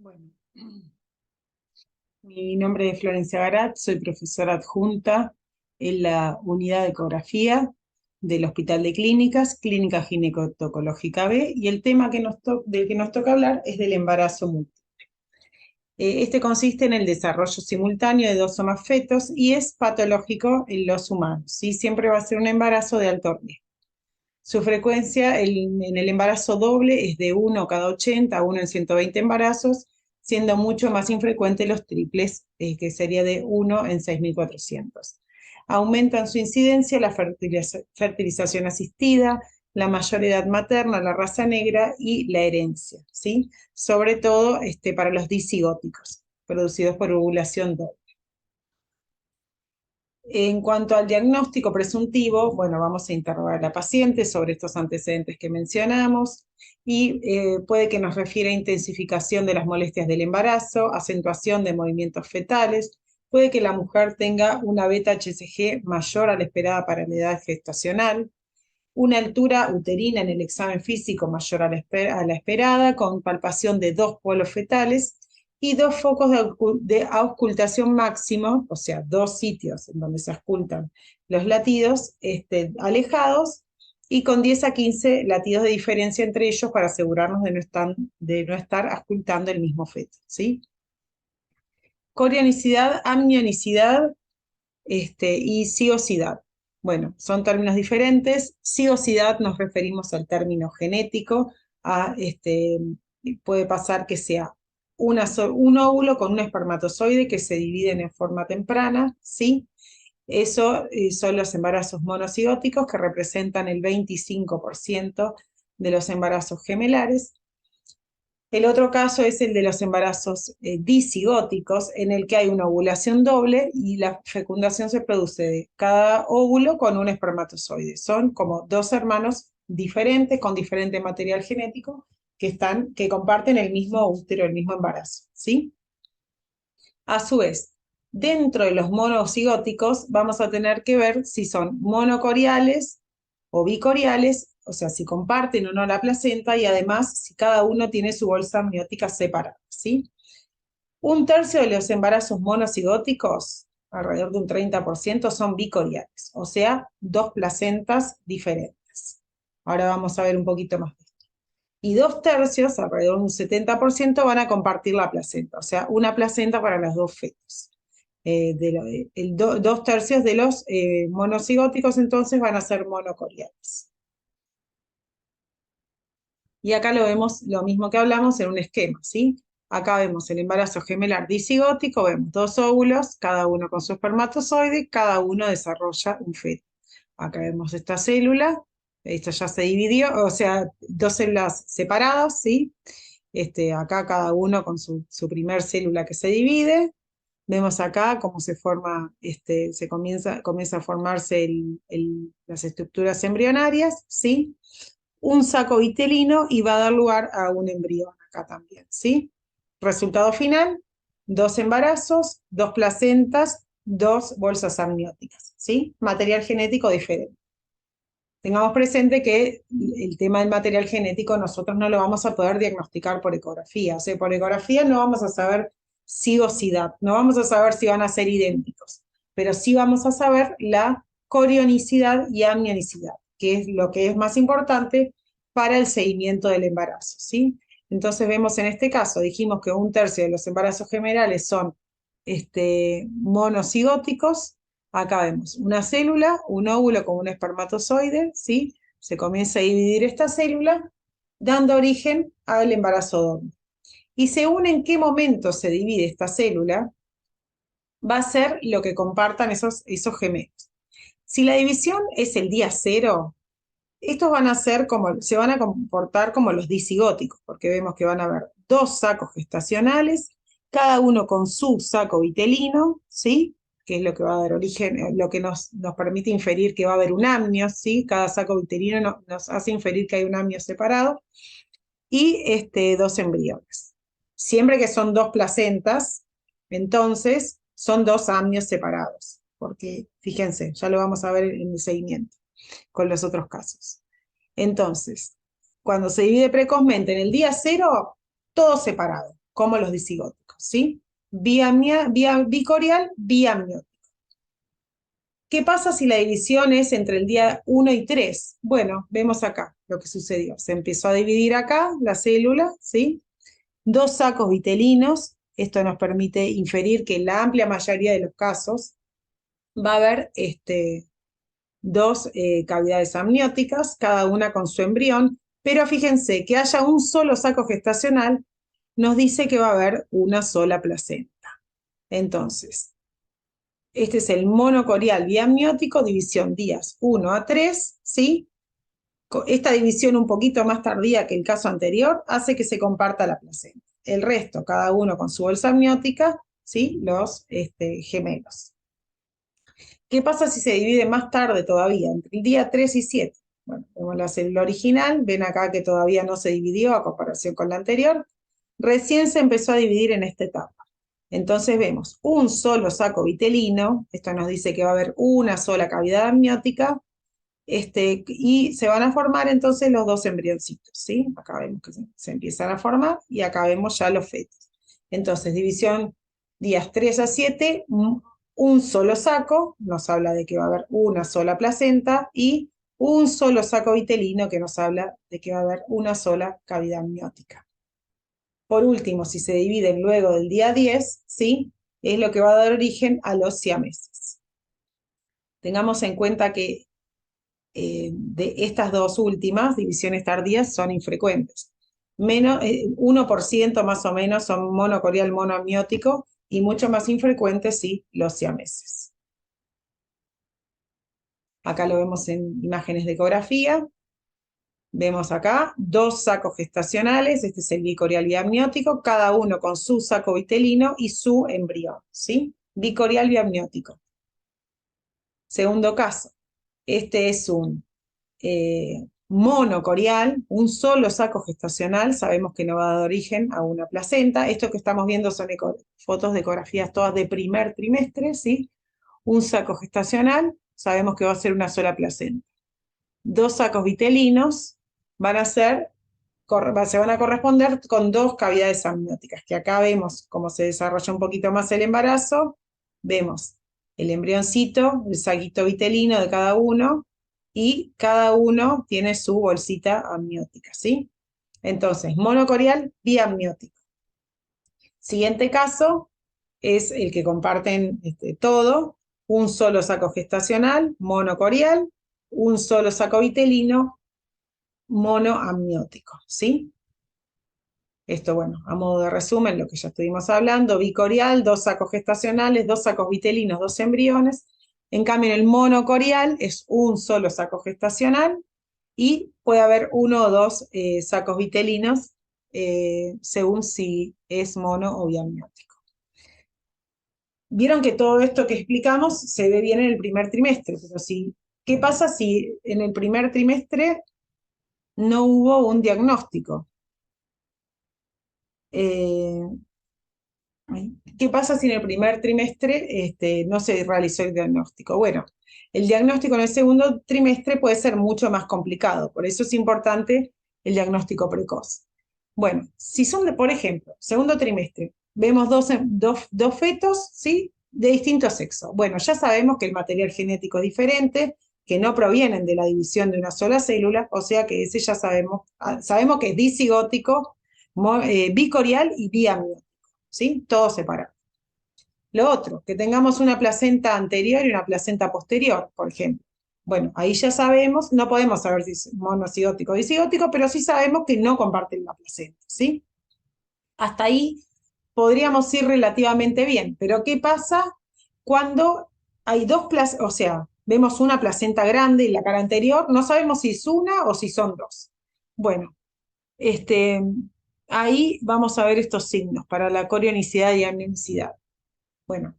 Bueno, mi nombre es Florencia Garat, soy profesora adjunta en la unidad de ecografía del Hospital de Clínicas, Clínica Gineco-Tocológica B, y el tema del que nos toca hablar es del embarazo múltiple. Este consiste en el desarrollo simultáneo de dos o más fetos y es patológico en los humanos, ¿sí? Siempre va a ser un embarazo de alto riesgo. Su frecuencia en el embarazo doble es de 1 cada 80 a 1 en 120 embarazos, siendo mucho más infrecuente los triples, que sería de 1 en 6.400. Aumentan su incidencia la fertilización asistida, la mayor edad materna, la raza negra y la herencia, ¿sí? Sobre todo para los disigóticos, producidos por ovulación doble. En cuanto al diagnóstico presuntivo, bueno, vamos a interrogar a la paciente sobre estos antecedentes que mencionamos y puede que nos refiera a intensificación de las molestias del embarazo, acentuación de movimientos fetales, puede que la mujer tenga una beta-HCG mayor a la esperada para la edad gestacional, una altura uterina en el examen físico mayor a la esperada, con palpación de dos polos fetales, y dos focos de auscultación máximo, o sea, dos sitios en donde se auscultan los latidos alejados, y con 10 a 15 latidos de diferencia entre ellos para asegurarnos de no estar auscultando el mismo feto, ¿sí? Corionicidad, amnionicidad y cigosidad. Bueno, son términos diferentes. Cigosidad nos referimos al término genético, puede pasar que sea un óvulo con un espermatozoide que se dividen en forma temprana, ¿sí? Eso son los embarazos monocigóticos, que representan el 25% de los embarazos gemelares. El otro caso es el de los embarazos disigóticos, en el que hay una ovulación doble y la fecundación se produce de cada óvulo con un espermatozoide. Son como dos hermanos diferentes, con diferente material genético, que comparten el mismo útero, el mismo embarazo, ¿sí? A su vez, dentro de los monocigóticos vamos a tener que ver si son monocoriales o bicoriales, o sea, si comparten o no la placenta, y además si cada uno tiene su bolsa amniótica separada, ¿sí? Un tercio de los embarazos monocigóticos, alrededor de un 30%, son bicoriales, o sea, dos placentas diferentes. Ahora vamos a ver un poquito más de esto. Y dos tercios, alrededor de un 70%, van a compartir la placenta, o sea, una placenta para los dos fetos. Dos tercios de los monocigóticos entonces van a ser monocoriales. Y acá lo vemos lo mismo que hablamos en un esquema, ¿sí? Acá vemos el embarazo gemelar disigótico, vemos dos óvulos, cada uno con su espermatozoide, cada uno desarrolla un feto. Acá vemos esta célula, esta ya se dividió, o sea, dos células separadas, ¿sí? Acá cada uno con su primer célula que se divide. Vemos acá cómo se forma, comienza a formarse las estructuras embrionarias, ¿sí? Un saco vitelino y va a dar lugar a un embrión acá también, ¿sí? Resultado final, dos embarazos, dos placentas, dos bolsas amnióticas, ¿sí? Material genético diferente. Tengamos presente que el tema del material genético nosotros no lo vamos a poder diagnosticar por ecografía. O sea, por ecografía no vamos a saber cigosidad, no vamos a saber si van a ser idénticos, pero sí vamos a saber la corionicidad y amnionicidad, que es lo que es más importante para el seguimiento del embarazo, ¿sí? Entonces vemos en este caso, dijimos que un tercio de los embarazos generales son monocigóticos. Acá vemos una célula, un óvulo con un espermatozoide, ¿sí? Se comienza a dividir esta célula, dando origen al embarazo doble. Y según en qué momento se divide esta célula, va a ser lo que compartan esos gemelos. Si la división es el día cero, estos se van a comportar como los disigóticos, porque vemos que van a haber dos sacos gestacionales, cada uno con su saco vitelino, ¿sí? Que es lo que va a dar origen, lo que nos permite inferir que va a haber un amnio, ¿sí? Cada saco vitelino nos hace inferir que hay un amnio separado, y dos embriones. Siempre que son dos placentas, entonces son dos amnios separados, porque fíjense, ya lo vamos a ver en el seguimiento con los otros casos. Entonces, cuando se divide precozmente en el día cero, todo separado. como los disigóticos, ¿sí? Vía bicorial, vía amniótica. ¿Qué pasa si la división es entre el día 1 y 3? Bueno, vemos acá lo que sucedió. Se empezó a dividir acá la célula, ¿sí? 2 sacos vitelinos. Esto nos permite inferir que en la amplia mayoría de los casos va a haber 2 cavidades amnióticas, cada una con su embrión, pero fíjense que haya un solo saco gestacional nos dice que va a haber una sola placenta. Entonces, este es el monocorial biamniótico, división días 1 a 3, ¿sí? Esta división un poquito más tardía que el caso anterior hace que se comparta la placenta. El resto, cada uno con su bolsa amniótica, ¿sí? Los gemelos. ¿Qué pasa si se divide más tarde todavía, entre el día 3 y 7? Bueno, vemos la célula original, ven acá que todavía no se dividió a comparación con la anterior. Recién se empezó a dividir en esta etapa. Entonces vemos un solo saco vitelino, esto nos dice que va a haber una sola cavidad amniótica, y se van a formar entonces los 2 embrioncitos, ¿sí? Acá vemos que se empiezan a formar y acá vemos ya los fetos. Entonces, división días 3 a 7, un solo saco, nos habla de que va a haber una sola placenta, y un solo saco vitelino que nos habla de que va a haber una sola cavidad amniótica. Por último, si se dividen luego del día 10, ¿sí? Es lo que va a dar origen a los siameses. Tengamos en cuenta que de estas dos últimas, divisiones tardías, son infrecuentes. 1% más o menos son monocorial monoamniótico y mucho más infrecuentes, sí, los siameses. Acá lo vemos en imágenes de ecografía. Vemos acá 2 sacos gestacionales, este es el bicorial biamniótico, cada uno con su saco vitelino y su embrión, ¿sí? Bicorial biamniótico. Segundo caso, este es un monocorial, un solo saco gestacional, sabemos que no va a dar origen a una placenta. Esto que estamos viendo son fotos de ecografías todas de primer trimestre, ¿sí? Un saco gestacional, sabemos que va a ser una sola placenta. 2 sacos vitelinos se van a corresponder con 2 cavidades amnióticas, que acá vemos cómo se desarrolla un poquito más el embarazo, vemos el embrioncito, el saquito vitelino de cada uno, y cada uno tiene su bolsita amniótica, ¿sí? Entonces, monocorial biamniótico. Siguiente caso es el que comparten todo, un solo saco gestacional, monocorial, un solo saco vitelino, monoamniótico, ¿sí? Esto, bueno, a modo de resumen, lo que ya estuvimos hablando, bicorial, 2 sacos gestacionales, 2 sacos vitelinos, 2 embriones. En cambio, en el monocorial es un solo saco gestacional y puede haber 1 o 2 sacos vitelinos, según si es mono o biamniótico. Vieron que todo esto que explicamos se ve bien en el primer trimestre, pero ¿qué pasa si en el primer trimestre no hubo un diagnóstico? ¿Qué pasa si en el primer trimestre no se realizó el diagnóstico? Bueno, el diagnóstico en el segundo trimestre puede ser mucho más complicado, por eso es importante el diagnóstico precoz. Bueno, si son, por ejemplo, segundo trimestre, vemos dos fetos, ¿sí? De distinto sexo. Bueno, ya sabemos que el material genético es diferente, que no provienen de la división de una sola célula, o sea que ese ya sabemos que es disigótico, bicorial y biamniótico, ¿sí? Todo separado. Lo otro, que tengamos una placenta anterior y una placenta posterior, por ejemplo. Bueno, ahí ya sabemos, no podemos saber si es monocigótico o disigótico, pero sí sabemos que no comparten la placenta, ¿sí? Hasta ahí podríamos ir relativamente bien, pero ¿qué pasa cuando hay 2 placentas? O sea, vemos una placenta grande y la cara anterior, no sabemos si es una o si son 2. Bueno, ahí vamos a ver estos signos para la corionicidad y amnionicidad. Bueno,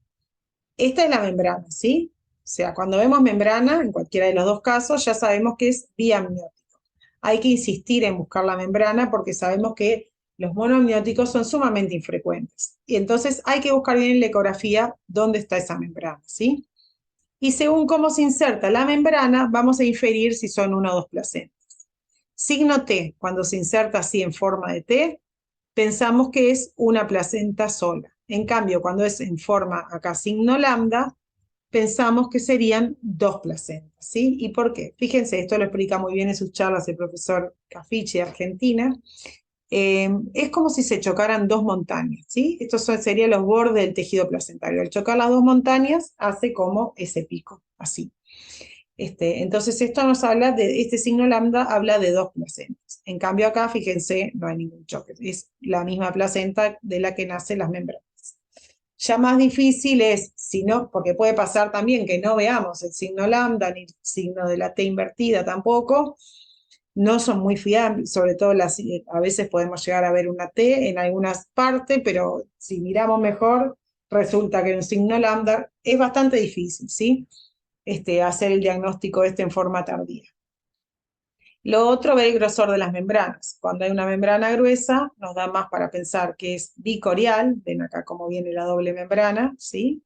esta es la membrana, ¿sí? O sea, cuando vemos membrana, en cualquiera de los 2 casos, ya sabemos que es biamniótico. Hay que insistir en buscar la membrana porque sabemos que los monoamnióticos son sumamente infrecuentes. Y entonces hay que buscar bien en la ecografía dónde está esa membrana, ¿sí? Y según cómo se inserta la membrana, vamos a inferir si son 1 o 2 placentas. Signo T, cuando se inserta así en forma de T, pensamos que es una placenta sola. En cambio, cuando es en forma acá signo lambda, pensamos que serían dos placentas, ¿sí? ¿Y por qué? Fíjense, esto lo explica muy bien en sus charlas el profesor Cafichi de Argentina. Es como si se chocaran dos montañas, ¿sí? Estos serían los bordes del tejido placentario. Al chocar las dos montañas, hace como ese pico, así. Entonces, esto nos habla de, este signo lambda habla de dos placentas. En cambio, acá, fíjense, no hay ningún choque. Es la misma placenta de la que nacen las membranas. Ya más difícil es, si no, porque puede pasar también que no veamos el signo lambda ni el signo de la T invertida tampoco, no son muy fiables, sobre todo a veces podemos llegar a ver una T en algunas partes, pero si miramos mejor, resulta que un signo lambda es bastante difícil, ¿sí? Hacer el diagnóstico en forma tardía. Lo otro, ver el grosor de las membranas. Cuando hay una membrana gruesa, nos da más para pensar que es bicorial, ven acá cómo viene la doble membrana, ¿sí?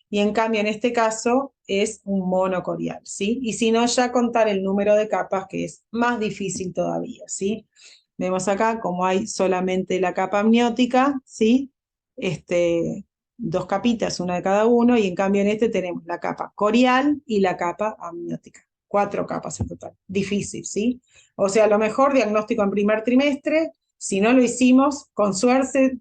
Y en cambio, en este caso, es un monocorial, ¿sí? Y si no, ya contar el número de capas, que es más difícil todavía, ¿sí? Vemos acá como hay solamente la capa amniótica, ¿sí? Dos capitas, una de cada uno, y en cambio en tenemos la capa corial y la capa amniótica. 4 capas en total. Difícil, ¿sí? O sea, a lo mejor diagnóstico en primer trimestre, si no lo hicimos, con suerte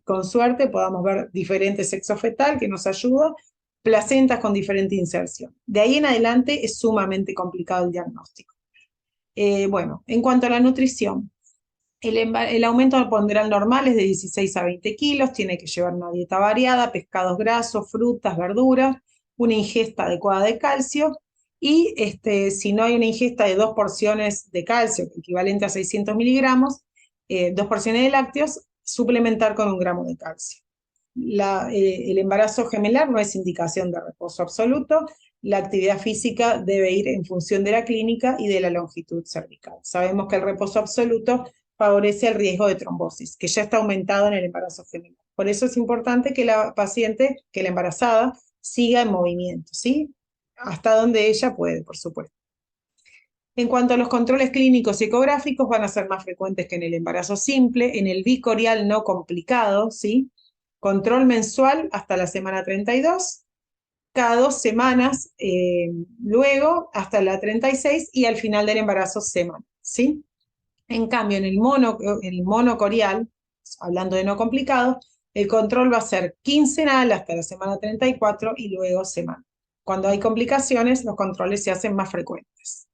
podamos ver diferente sexo fetal que nos ayuda, placentas con diferente inserción. De ahí en adelante es sumamente complicado el diagnóstico. Bueno, en cuanto a la nutrición, el aumento ponderal normal es de 16 a 20 kilos, tiene que llevar una dieta variada, pescados grasos, frutas, verduras, una ingesta adecuada de calcio y si no hay una ingesta de 2 porciones de calcio, equivalente a 600 miligramos, 2 porciones de lácteos, suplementar con 1 gramo de calcio. El embarazo gemelar no es indicación de reposo absoluto, la actividad física debe ir en función de la clínica y de la longitud cervical. Sabemos que el reposo absoluto favorece el riesgo de trombosis, que ya está aumentado en el embarazo gemelar. Por eso es importante que la paciente, que la embarazada, siga en movimiento, ¿sí? Hasta donde ella puede, por supuesto. En cuanto a los controles clínicos y ecográficos, van a ser más frecuentes que en el embarazo simple, en el bicorial no complicado, ¿sí? Control mensual hasta la semana 32, cada 2 semanas, luego hasta la 36 y al final del embarazo semana, ¿sí? En cambio, en el monocorial, hablando de no complicado, el control va a ser quincenal hasta la semana 34 y luego semana. Cuando hay complicaciones, los controles se hacen más frecuentes.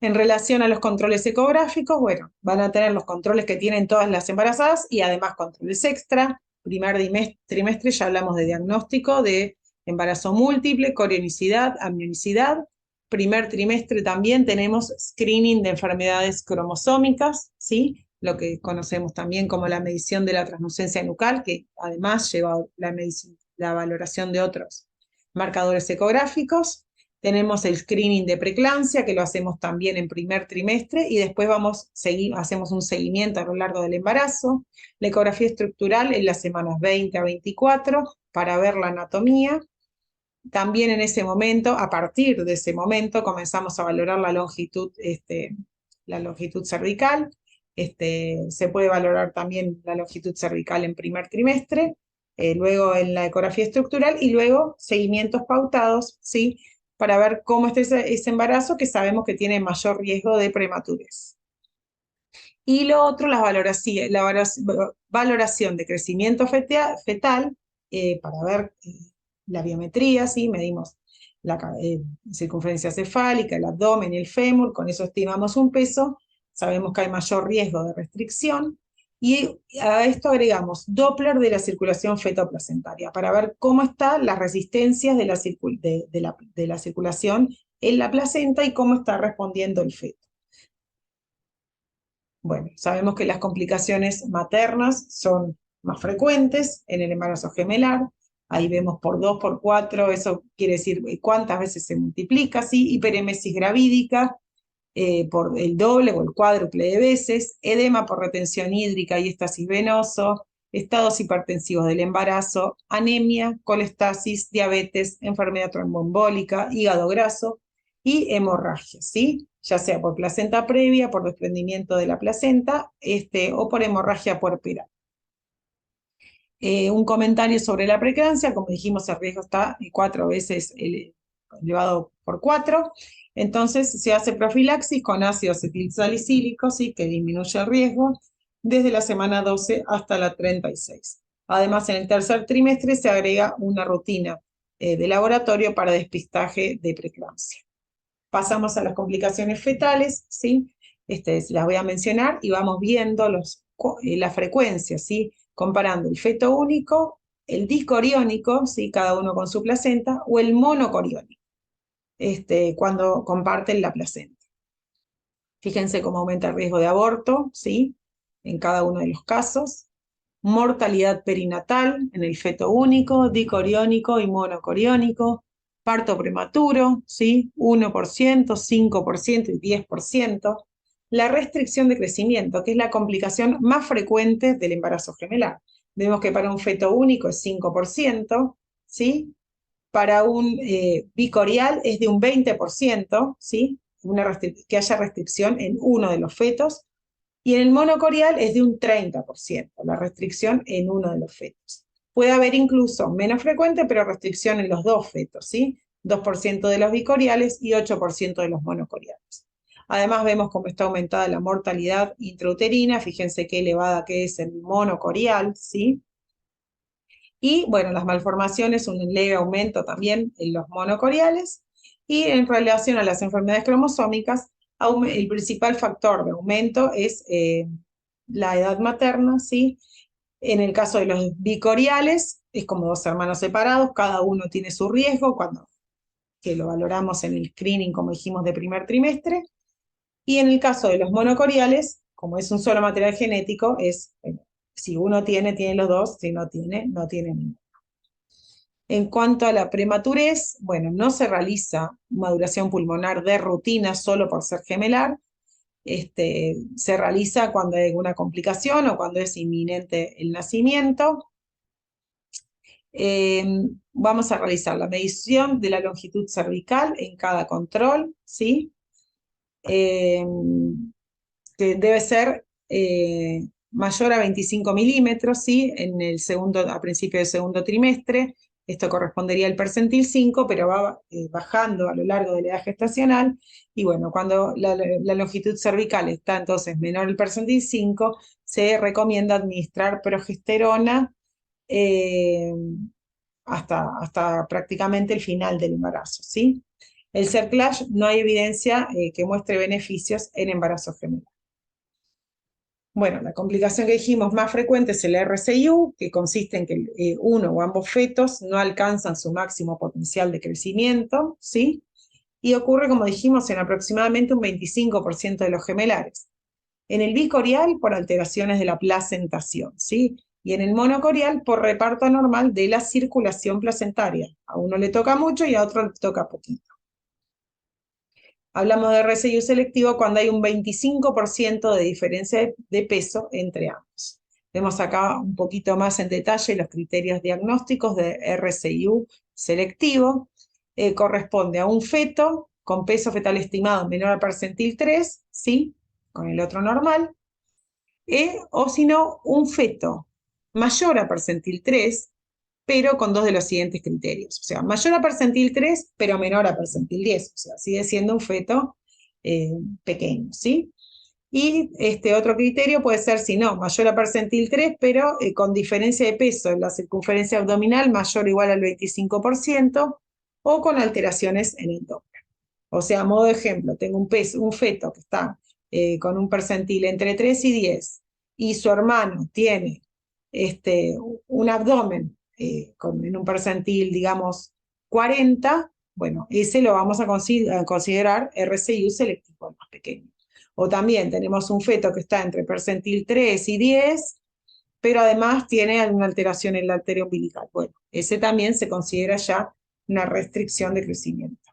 En relación a los controles ecográficos, bueno, van a tener los controles que tienen todas las embarazadas y además controles extra. Primer trimestre ya hablamos de diagnóstico de embarazo múltiple, corionicidad, amnionicidad. Primer trimestre también tenemos screening de enfermedades cromosómicas, ¿sí? Lo que conocemos también como la medición de la translucencia nucal, que además lleva la valoración de otros marcadores ecográficos. Tenemos el screening de preeclampsia, que lo hacemos también en primer trimestre, y después hacemos un seguimiento a lo largo del embarazo. La ecografía estructural en las semanas 20 a 24 para ver la anatomía. También en ese momento, a partir de ese momento, comenzamos a valorar la longitud cervical. Se puede valorar también la longitud cervical en primer trimestre, luego en la ecografía estructural y luego seguimientos pautados, ¿sí? Para ver cómo está ese embarazo que sabemos que tiene mayor riesgo de prematurez. Y lo otro, la valoración de crecimiento fetal para ver la biometría, ¿sí? Medimos la circunferencia cefálica, el abdomen y el fémur, con eso estimamos un peso, sabemos que hay mayor riesgo de restricción, y a esto agregamos Doppler de la circulación fetoplacentaria para ver cómo están las resistencias de la circulación en la placenta y cómo está respondiendo el feto. Bueno, sabemos que las complicaciones maternas son más frecuentes en el embarazo gemelar. Ahí vemos por 2, por 4, eso quiere decir cuántas veces se multiplica, ¿sí? Hiperemesis gravídica por el doble o el cuádruple de veces, edema por retención hídrica y estasis venoso, estados hipertensivos del embarazo, anemia, colestasis, diabetes, enfermedad tromboembólica, hígado graso, y hemorragia, ¿sí? Ya sea por placenta previa, por desprendimiento de la placenta, o por hemorragia puerperal. Un comentario sobre la preeclampsia, como dijimos, el riesgo está 4 veces elevado por 4. Entonces se hace profilaxis con ácido acetilsalicílico, ¿sí? Que disminuye el riesgo desde la semana 12 hasta la 36. Además, en el tercer trimestre se agrega una rutina de laboratorio para despistaje de preeclampsia. Pasamos a las complicaciones fetales, ¿sí? Las voy a mencionar y vamos viendo la frecuencia, ¿sí? Comparando el feto único, el discoriónico, ¿sí? Cada uno con su placenta, o el monocoriónico, cuando comparten la placenta. Fíjense cómo aumenta el riesgo de aborto, ¿sí? En cada uno de los casos. Mortalidad perinatal en el feto único, dicoriónico y monocoriónico. Parto prematuro, ¿sí? 1%, 5% y 10%. La restricción de crecimiento, que es la complicación más frecuente del embarazo gemelar. Vemos que para un feto único es 5%, ¿sí? Para un bicorial es de un 20%, ¿sí? Que haya restricción en uno de los fetos, y en el monocorial es de un 30%, la restricción en uno de los fetos. Puede haber incluso menos frecuente, pero restricción en los dos fetos, ¿sí? 2% de los bicoriales y 8% de los monocoriales. Además vemos cómo está aumentada la mortalidad intrauterina, fíjense qué elevada que es el monocorial, ¿sí? Y bueno, las malformaciones, un leve aumento también en los monocoriales. Y en relación a las enfermedades cromosómicas, el principal factor de aumento es la edad materna, ¿sí? En el caso de los bicoriales, es como dos hermanos separados, cada uno tiene su riesgo, que lo valoramos en el screening, como dijimos, de primer trimestre. Y en el caso de los monocoriales, como es un solo material genético, si uno tiene, tiene los dos, si no tiene, no tiene ninguno. En cuanto a la prematurez, bueno, no se realiza maduración pulmonar de rutina solo por ser gemelar. Se realiza cuando hay alguna complicación o cuando es inminente el nacimiento. Vamos a realizar la medición de la longitud cervical en cada control, ¿sí? Que debe ser mayor a 25 milímetros, ¿sí? A principio del segundo trimestre. Esto correspondería al percentil 5, pero va bajando a lo largo de la edad gestacional. Y bueno, cuando la longitud cervical está entonces menor al percentil 5, se recomienda administrar progesterona hasta prácticamente el final del embarazo, ¿sí? El CERCLASH no hay evidencia que muestre beneficios en embarazo gemelar. Bueno, la complicación que dijimos más frecuente es el RCIU, que consiste en que uno o ambos fetos no alcanzan su máximo potencial de crecimiento, ¿sí? Y ocurre, como dijimos, en aproximadamente un 25% de los gemelares. En el bicorial, por alteraciones de la placentación, ¿sí? Y en el monocorial, por reparto anormal de la circulación placentaria. A uno le toca mucho y a otro le toca poquito. Hablamos de RCIU selectivo cuando hay un 25% de diferencia de peso entre ambos. Vemos acá un poquito más en detalle los criterios diagnósticos de RCIU selectivo. Corresponde a un feto con peso fetal estimado menor al percentil 3, ¿sí? Con el otro normal. O si no, un feto mayor a percentil 3, pero con dos de los siguientes criterios. O sea, mayor a percentil 3, pero menor a percentil 10. O sea, sigue siendo un feto pequeño, ¿sí? Y otro criterio puede ser, si no, mayor a percentil 3, pero con diferencia de peso en la circunferencia abdominal mayor o igual al 25%, o con alteraciones en el Doppler. O sea, a modo de ejemplo, tengo un feto que está con un percentil entre 3 y 10, y su hermano tiene un abdomen en un percentil, digamos, 40, bueno, ese lo vamos a considerar RCIU selectivo, el más pequeño. O también tenemos un feto que está entre percentil 3 y 10, pero además tiene alguna alteración en la arteria umbilical. Bueno, ese también se considera ya una restricción de crecimiento.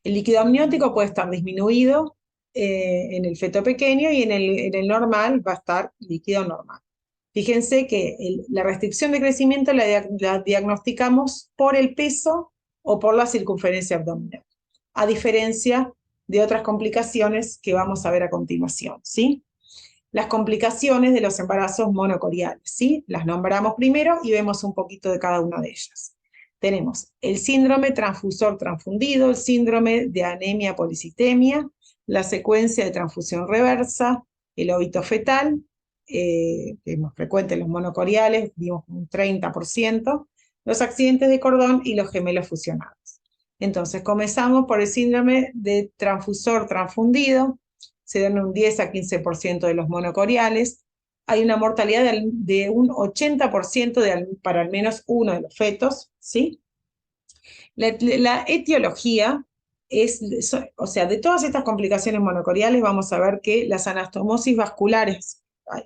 El líquido amniótico puede estar disminuido en el feto pequeño y en el normal va a estar líquido normal. Fíjense que la restricción de crecimiento la diagnosticamos por el peso o por la circunferencia abdominal. a diferencia de otras complicaciones que vamos a ver a continuación, ¿sí? Las complicaciones de los embarazos monocoriales, ¿sí? Las nombramos primero y vemos un poquito de cada una de ellas. Tenemos el síndrome transfusor transfundido, el síndrome de anemia policitemia, la secuencia de transfusión reversa, el óbito fetal, que es más frecuente en los monocoriales, vimos un 30%, los accidentes de cordón y los gemelos fusionados. Entonces, comenzamos por el síndrome de transfusor transfundido, se dan un 10 a 15% de los monocoriales, hay una mortalidad de un 80% para al menos uno de los fetos, ¿sí? La etiología es, o sea, de todas estas complicaciones monocoriales vamos a ver que las anastomosis vasculares,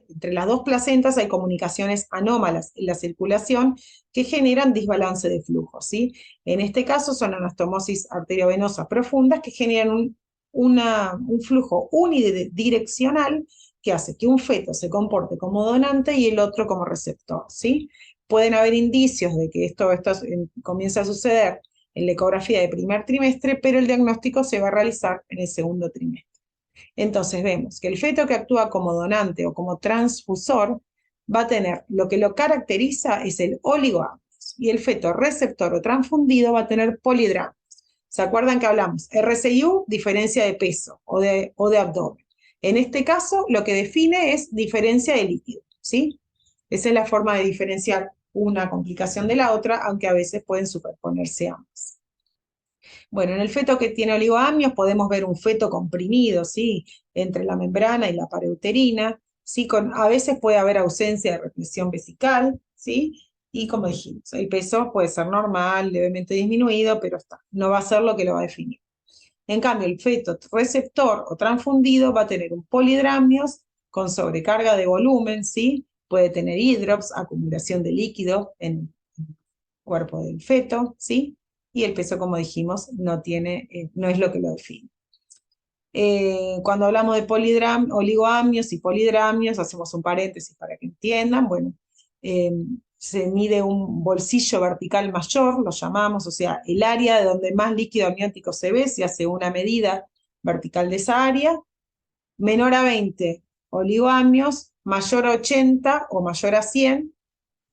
entre las dos placentas hay comunicaciones anómalas en la circulación que generan desbalance de flujo, ¿sí? En este caso son anastomosis arteriovenosas profundas que generan un flujo unidireccional que hace que un feto se comporte como donante y el otro como receptor, ¿sí? Pueden haber indicios de que esto comienza a suceder en la ecografía de primer trimestre, pero el diagnóstico se va a realizar en el segundo trimestre. Entonces vemos que el feto que actúa como donante o como transfusor va a tener, lo que lo caracteriza es el oligoamnios, y el feto receptor o transfundido va a tener polidramnios. ¿Se acuerdan que hablamos? RSIU, diferencia de peso o de abdomen. En este caso, lo que define es diferencia de líquido, ¿sí? Esa es la forma de diferenciar una complicación de la otra, aunque a veces pueden superponerse ambas. Bueno, en el feto que tiene oligoamnios podemos ver un feto comprimido, ¿sí? Entre la membrana y la pared uterina, ¿sí? A veces puede haber ausencia de represión vesical, ¿sí? Y como dijimos, el peso puede ser normal, levemente disminuido, pero no va a ser lo que lo va a definir. En cambio, el feto receptor o transfundido va a tener un polidramnios con sobrecarga de volumen, ¿sí? Puede tener hidrops, acumulación de líquido en el cuerpo del feto, ¿sí? Y el peso, como dijimos, no es lo que lo define. Cuando hablamos de oligoamnios y polidramnios, hacemos un paréntesis para que entiendan, bueno, se mide un bolsillo vertical mayor, lo llamamos, o sea, el área de donde más líquido amniótico se ve, se hace una medida vertical de esa área, menor a 20 oligoamnios, mayor a 80 o mayor a 100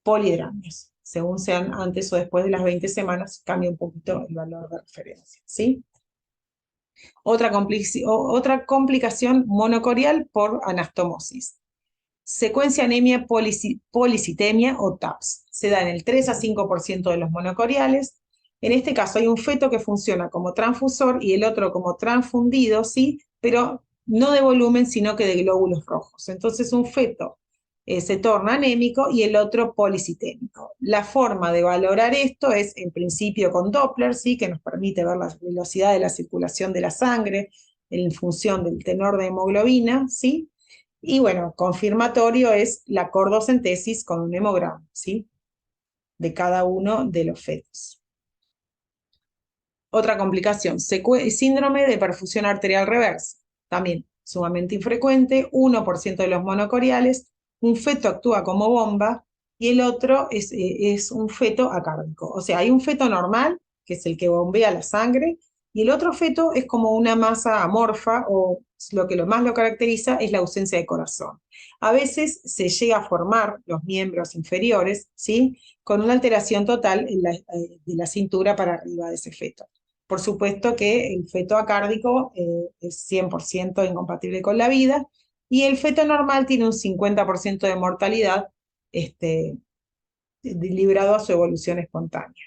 polidramnios. Según sean antes o después de las 20 semanas, cambia un poquito el valor de referencia, ¿sí? Otra complicación monocorial por anastomosis. Secuencia anemia policitemia o TAPS. Se da en el 3 a 5% de los monocoriales. En este caso hay un feto que funciona como transfusor y el otro como transfundido, ¿sí? Pero no de volumen, sino que de glóbulos rojos. Entonces un feto se torna anémico y el otro policitémico. La forma de valorar esto es, en principio, con Doppler, ¿sí? Que nos permite ver la velocidad de la circulación de la sangre en función del tenor de hemoglobina, ¿sí? Y bueno, confirmatorio es la cordocentesis con un hemograma, ¿sí? De cada uno de los fetos. Otra complicación, síndrome de perfusión arterial reversa, también sumamente infrecuente, 1% de los monocoriales, un feto actúa como bomba y el otro es un feto acárdico. O sea, hay un feto normal, que es el que bombea la sangre, y el otro feto es como una masa amorfa, o lo que más lo caracteriza es la ausencia de corazón. A veces se llega a formar los miembros inferiores, ¿sí? Con una alteración total de la cintura para arriba de ese feto. Por supuesto que el feto acárdico es 100% incompatible con la vida y el feto normal tiene un 50% de mortalidad librado a su evolución espontánea.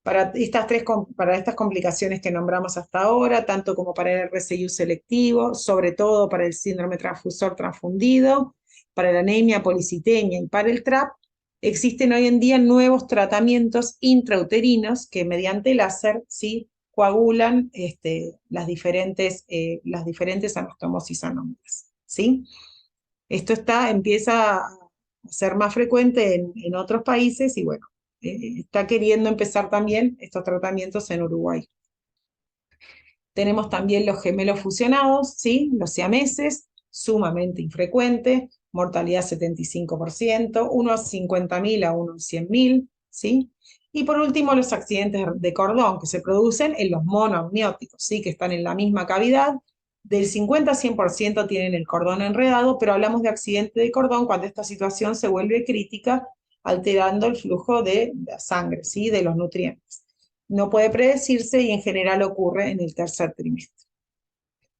Para estas complicaciones que nombramos hasta ahora, tanto como para el RSIU selectivo, sobre todo para el síndrome transfusor transfundido, para la anemia policitemia y para el TRAP, existen hoy en día nuevos tratamientos intrauterinos que mediante láser, ¿sí?, coagulan las diferentes anastomosis anómalas, ¿sí? Esto empieza a ser más frecuente en otros países y bueno, está queriendo empezar también estos tratamientos en Uruguay. Tenemos también los gemelos fusionados, ¿sí? Los siameses, sumamente infrecuente, mortalidad 75%, uno a 50.000 a uno a 100.000, ¿sí? Y por último, los accidentes de cordón que se producen en los monoamnióticos, ¿sí? Que están en la misma cavidad. Del 50 a 100% tienen el cordón enredado, pero hablamos de accidente de cordón cuando esta situación se vuelve crítica, alterando el flujo de la sangre, ¿sí? De los nutrientes. No puede predecirse y en general ocurre en el tercer trimestre.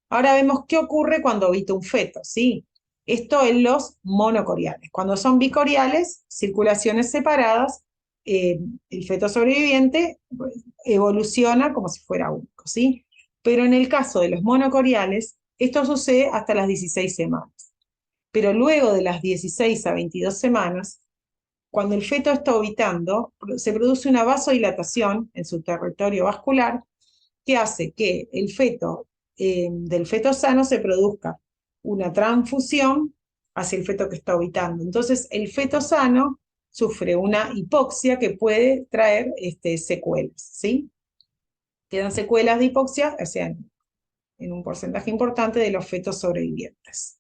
Ahora vemos qué ocurre cuando habita un feto, ¿sí? Esto en los monocoriales. Cuando son bicoriales, circulaciones separadas, el feto sobreviviente pues, evoluciona como si fuera único, ¿sí? Pero en el caso de los monocoriales, esto sucede hasta las 16 semanas. Pero luego de las 16 a 22 semanas, cuando el feto está orbitando, se produce una vasodilatación en su territorio vascular que hace que del feto sano se produzca una transfusión hacia el feto que está orbitando. Entonces, el feto sano sufre una hipoxia que puede traer secuelas, ¿sí? Quedan secuelas de hipoxia, o sea, en un porcentaje importante de los fetos sobrevivientes.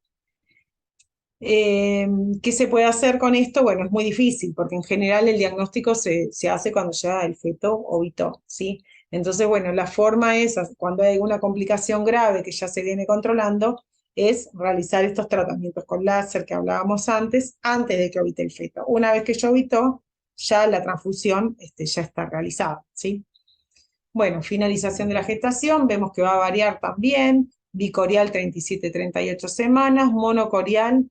¿Qué se puede hacer con esto? Bueno, es muy difícil, porque en general el diagnóstico se hace cuando ya el feto ovitó, ¿sí? Entonces, bueno, la forma es, cuando hay alguna complicación grave que ya se viene controlando, es realizar estos tratamientos con láser que hablábamos antes de que ovite el feto. Una vez que ya ovitó, ya la transfusión ya está realizada, ¿sí? Bueno, finalización de la gestación, vemos que va a variar también, bicorial 37-38 semanas, monocorial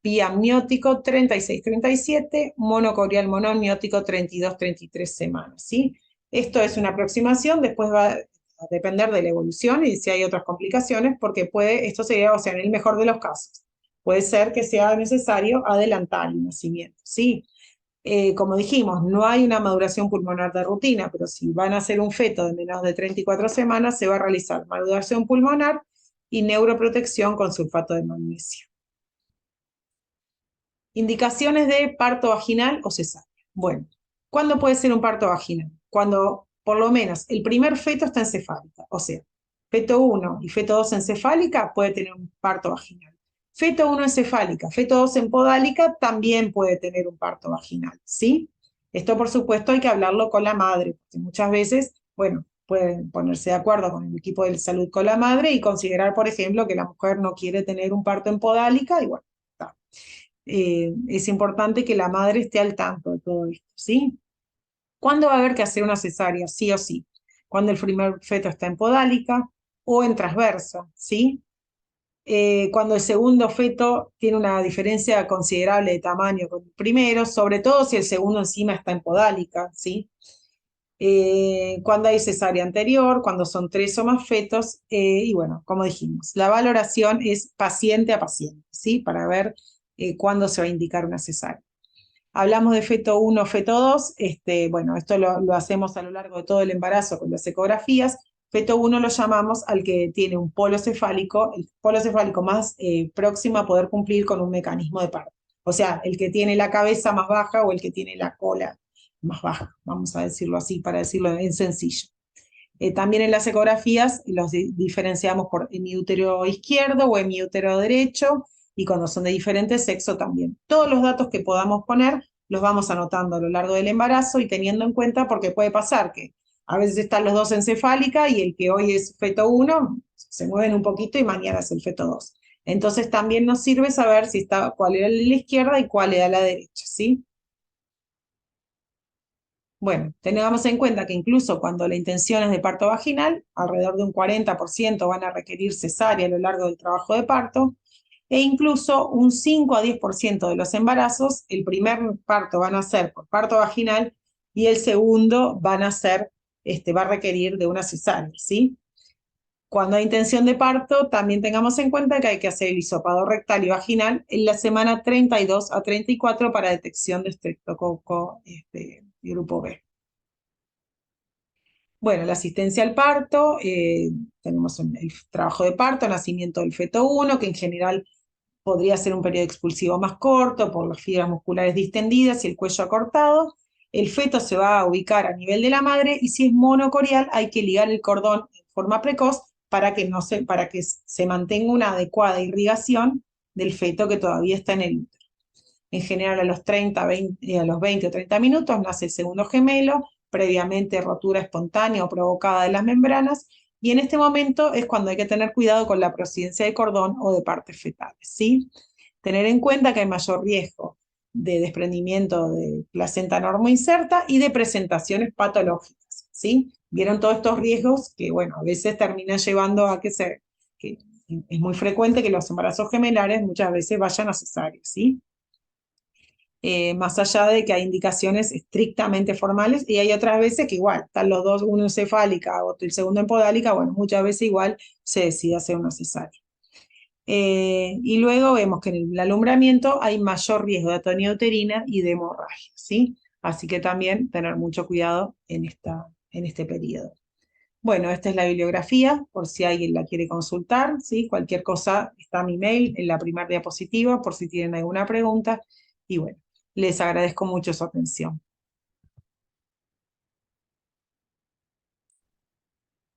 biamniótico 36-37, monocorial monoamniótico 32-33 semanas, ¿sí? Esto es una aproximación, después va a depender de la evolución y si hay otras complicaciones, porque esto sería, o sea, en el mejor de los casos, puede ser que sea necesario adelantar el nacimiento, ¿sí? Como dijimos, no hay una maduración pulmonar de rutina, pero si van a hacer un feto de menos de 34 semanas, se va a realizar maduración pulmonar y neuroprotección con sulfato de magnesio. Indicaciones de parto vaginal o cesárea. Bueno, ¿cuándo puede ser un parto vaginal? Cuando por lo menos el primer feto está encefálica, o sea, feto 1 y feto 2 encefálica puede tener un parto vaginal. Feto 1 encefálica, feto 2 en podálica también puede tener un parto vaginal, ¿sí? Esto por supuesto hay que hablarlo con la madre, porque muchas veces, bueno, pueden ponerse de acuerdo con el equipo de salud con la madre y considerar, por ejemplo, que la mujer no quiere tener un parto en podálica y bueno, está. Es importante que la madre esté al tanto de todo esto, ¿sí? ¿Cuándo va a haber que hacer una cesárea? Sí o sí. Cuando el primer feto está en podálica o en transversa, ¿sí? Cuando el segundo feto tiene una diferencia considerable de tamaño con el primero, sobre todo si el segundo encima está en podálica, ¿sí? Cuando hay cesárea anterior, cuando son 3 o más fetos, y bueno, como dijimos, la valoración es paciente a paciente, ¿sí? Para ver cuándo se va a indicar una cesárea. Hablamos de feto 1, feto 2, bueno, esto lo hacemos a lo largo de todo el embarazo con las ecografías. Feto 1 lo llamamos al que tiene un polo cefálico, el polo cefálico más próximo a poder cumplir con un mecanismo de parto. O sea, el que tiene la cabeza más baja o el que tiene la cola más baja, vamos a decirlo así, para decirlo en sencillo. También en las ecografías los diferenciamos por hemiútero izquierdo o hemiútero derecho, y cuando son de diferente sexo también. Todos los datos que podamos poner los vamos anotando a lo largo del embarazo y teniendo en cuenta porque puede pasar que a veces están los dos encefálica y el que hoy es feto 1 se mueven un poquito y mañana es el feto 2. Entonces también nos sirve saber si está, cuál era la izquierda y cuál era la derecha, ¿sí? Bueno, tengamos en cuenta que incluso cuando la intención es de parto vaginal, alrededor de un 40% van a requerir cesárea a lo largo del trabajo de parto, e incluso un 5 a 10% de los embarazos, el primer parto van a ser por parto vaginal y el segundo va a requerir de una cesárea, ¿sí? Cuando hay intención de parto, también tengamos en cuenta que hay que hacer el hisopado rectal y vaginal en la semana 32 a 34 para detección de estreptococo grupo B. Bueno, la asistencia al parto, tenemos el trabajo de parto, nacimiento del feto 1, que en general podría ser un periodo expulsivo más corto por las fibras musculares distendidas y el cuello acortado. El feto se va a ubicar a nivel de la madre y si es monocorial hay que ligar el cordón en forma precoz para que se mantenga una adecuada irrigación del feto que todavía está en el útero. En general a los 20 o 30 minutos nace el segundo gemelo previamente rotura espontánea o provocada de las membranas, y en este momento es cuando hay que tener cuidado con la procedencia de cordón o de partes fetales, ¿sí? Tener en cuenta que hay mayor riesgo de desprendimiento de placenta normoinserta y de presentaciones patológicas, ¿sí? Vieron todos estos riesgos que, bueno, a veces terminan llevando a que es muy frecuente que los embarazos gemelares muchas veces vayan a cesárea, ¿sí? Más allá de que hay indicaciones estrictamente formales y hay otras veces que igual, están los dos, uno encefálica o el segundo en podálica, bueno, muchas veces igual se decide hacer una cesárea. Y luego vemos que en el alumbramiento hay mayor riesgo de atonía uterina y de hemorragia, ¿sí? Así que también tener mucho cuidado en este periodo. Bueno, esta es la bibliografía, por si alguien la quiere consultar, ¿sí? Cualquier cosa está a mi mail en la primera diapositiva, por si tienen alguna pregunta. Y bueno, les agradezco mucho su atención.